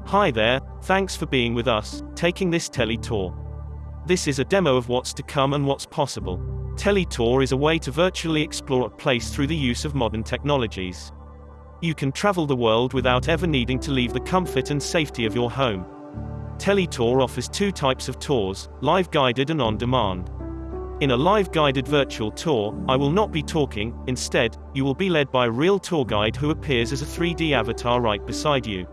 Hi there, thanks for being with us, taking this TeleTour. This is a demo of what's to come and what's possible. TeleTour is a way to virtually explore a place through the use of modern technologies. You can travel the world without ever needing to leave the comfort and safety of your home. TeleTour offers two types of tours, live guided and on-demand. In a live guided virtual tour, I will not be talking, instead, you will be led by a real tour guide who appears as a 3D avatar right beside you.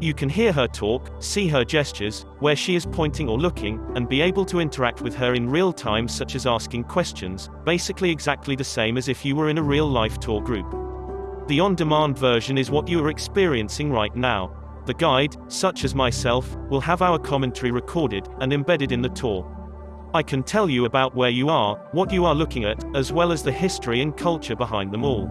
You can hear her talk, see her gestures, where she is pointing or looking, and be able to interact with her in real time, such as asking questions, basically exactly the same as if you were in a real-life tour group. The on-demand version is what you are experiencing right now. The guide, such as myself, will have our commentary recorded and embedded in the tour. I can tell you about where you are, what you are looking at, as well as the history and culture behind them all.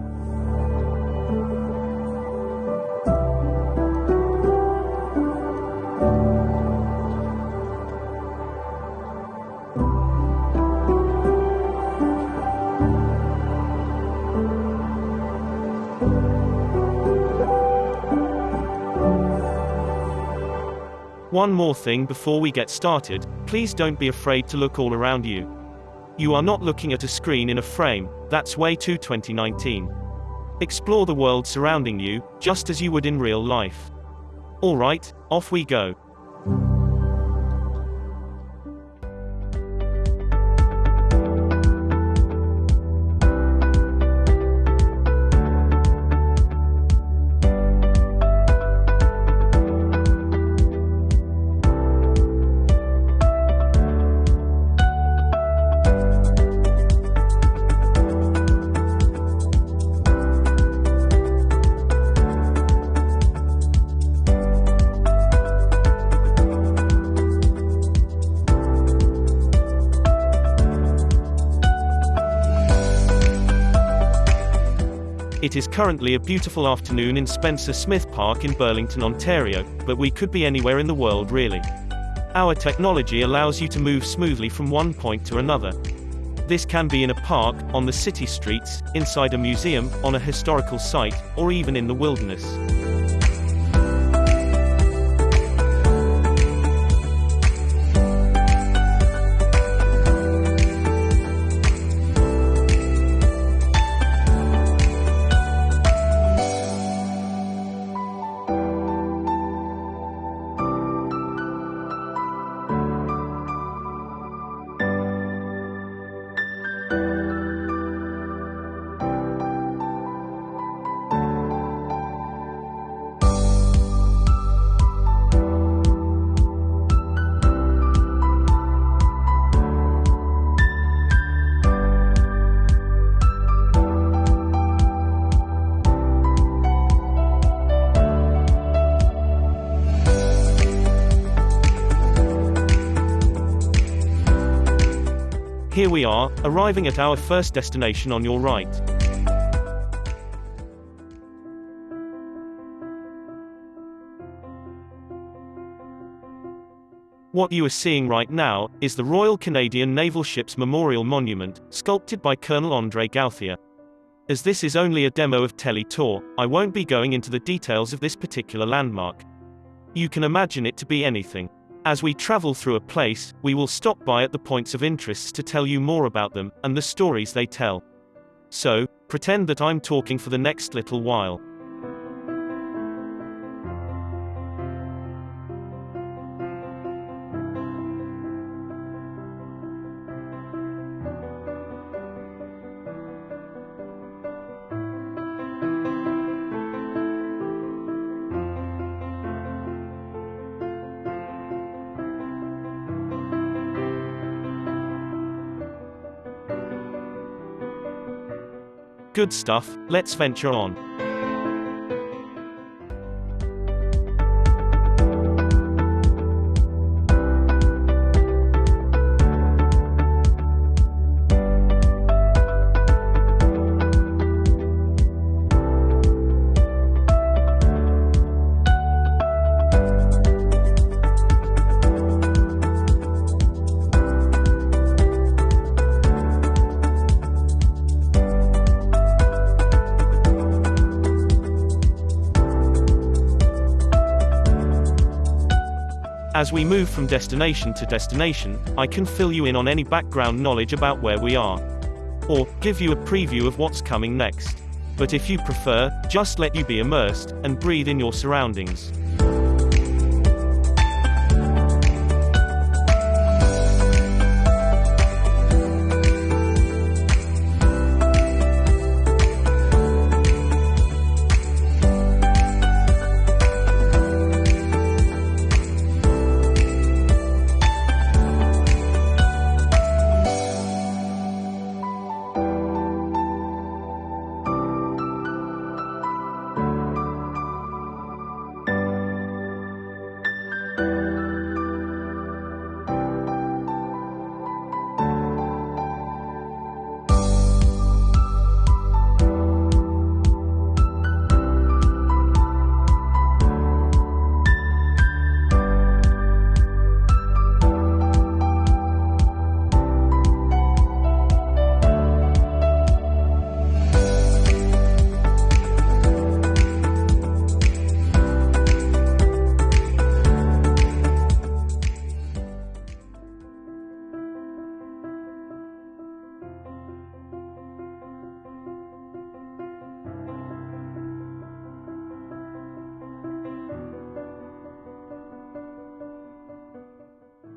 One more thing before we get started, please don't be afraid to look all around you. You are not looking at a screen in a frame, that's way too 2019. Explore the world surrounding you, just as you would in real life. Alright, off we go. It is currently a beautiful afternoon in Spencer Smith Park in Burlington, Ontario, but we could be anywhere in the world really. Our technology allows you to move smoothly from one point to another. This can be in a park, on the city streets, inside a museum, on a historical site, or even in the wilderness. Here we are, arriving at our first destination on your right. What you are seeing right now is the Royal Canadian Naval Ships Memorial Monument, sculpted by Colonel André Gauthier. As this is only a demo of TeleTour, I won't be going into the details of this particular landmark. You can imagine it to be anything. As we travel through a place, we will stop by at the points of interest to tell you more about them, and the stories they tell. So, pretend that I'm talking for the next little while. Good stuff, let's venture on. As we move from destination to destination, I can fill you in on any background knowledge about where we are, or give you a preview of what's coming next. But if you prefer, just let you be immersed and breathe in your surroundings.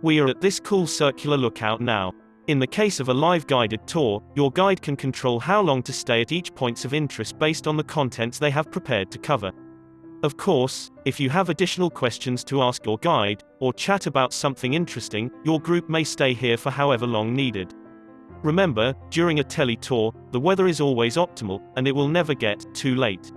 We are at this cool circular lookout now. In the case of a live guided tour, your guide can control how long to stay at each points of interest based on the contents they have prepared to cover. Of course, if you have additional questions to ask your guide, or chat about something interesting, your group may stay here for however long needed. Remember, during a TeleTour, the weather is always optimal, and it will never get too late.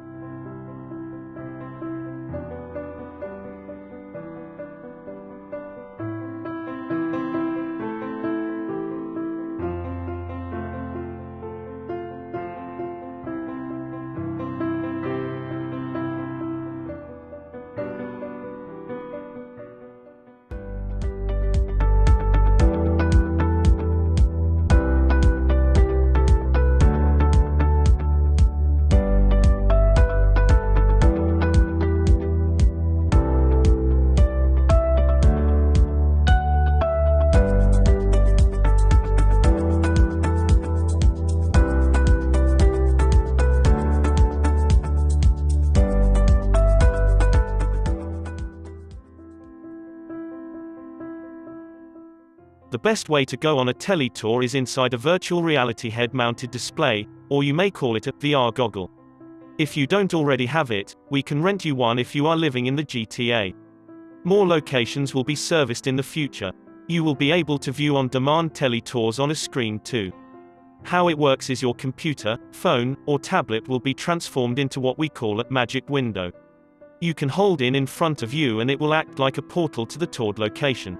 The best way to go on a TeleTour is inside a virtual reality head-mounted display, or you may call it a VR goggle. If you don't already have it, we can rent you one if you are living in the GTA. More locations will be serviced in the future. You will be able to view on-demand TeleTours on a screen too. How it works is your computer, phone, or tablet will be transformed into what we call a magic window. You can hold it in front of you and it will act like a portal to the toured location.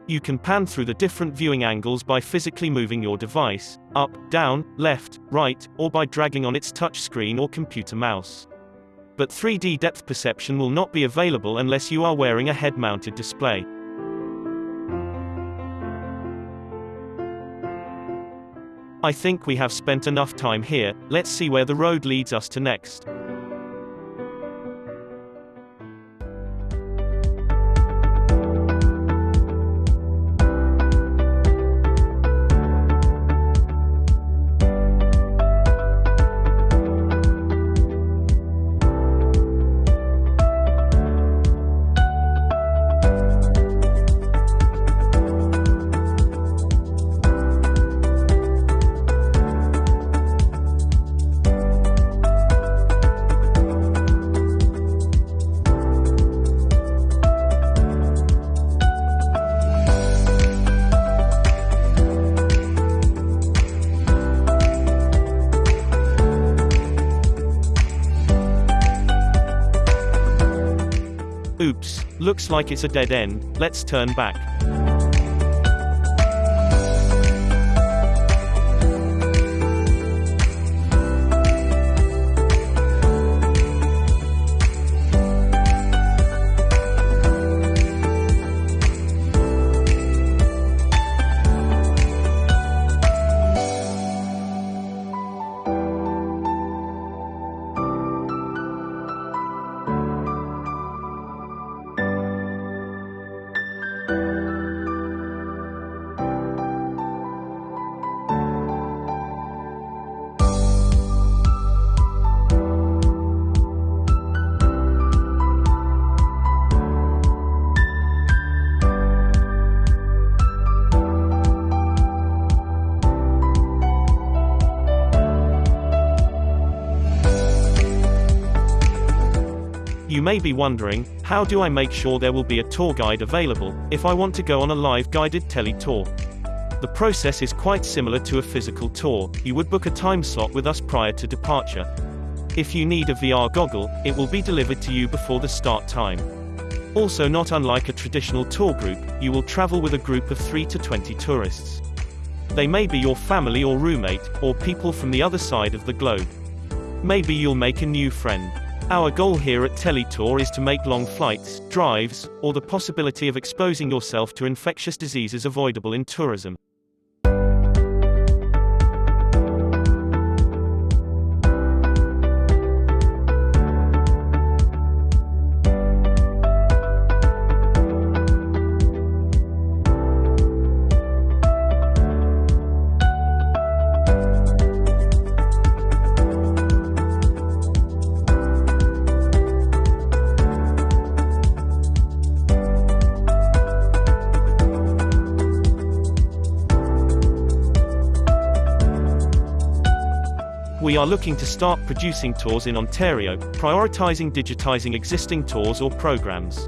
You can pan through the different viewing angles by physically moving your device, up, down, left, right, or by dragging on its touch screen or computer mouse. But 3D depth perception will not be available unless you are wearing a head-mounted display. I think we have spent enough time here, let's see where the road leads us to next. Oops, looks like it's a dead end, let's turn back. You may be wondering, how do I make sure there will be a tour guide available if I want to go on a live guided teletour? The process is quite similar to a physical tour. You would book a time slot with us prior to departure. If you need a VR goggle, it will be delivered to you before the start time. Also, not unlike a traditional tour group, you will travel with a group of 3 to 20 tourists. They may be your family or roommate, or people from the other side of the globe. Maybe you'll make a new friend. Our goal here at TeleTour is to make long flights, drives, or the possibility of exposing yourself to infectious diseases avoidable in tourism. We are looking to start producing tours in Ontario, prioritizing digitizing existing tours or programs.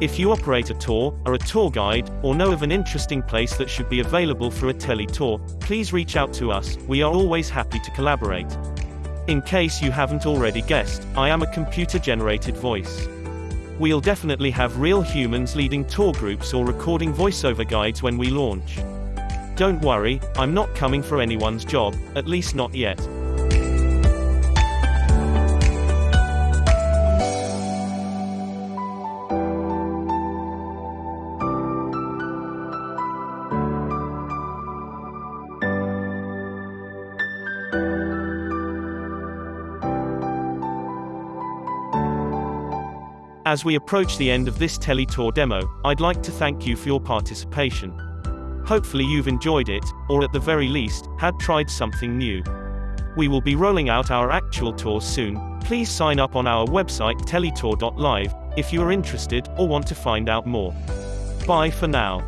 If you operate a tour, are a tour guide, or know of an interesting place that should be available for a teletour, please reach out to us. We are always happy to collaborate. In case you haven't already guessed, I am a computer-generated voice. We'll definitely have real humans leading tour groups or recording voiceover guides when we launch. Don't worry, I'm not coming for anyone's job, at least not yet. As we approach the end of this TeleTour demo, I'd like to thank you for your participation. Hopefully you've enjoyed it, or at the very least, had tried something new. We will be rolling out our actual tours soon. Please sign up on our website teletour.live if you are interested or want to find out more. Bye for now.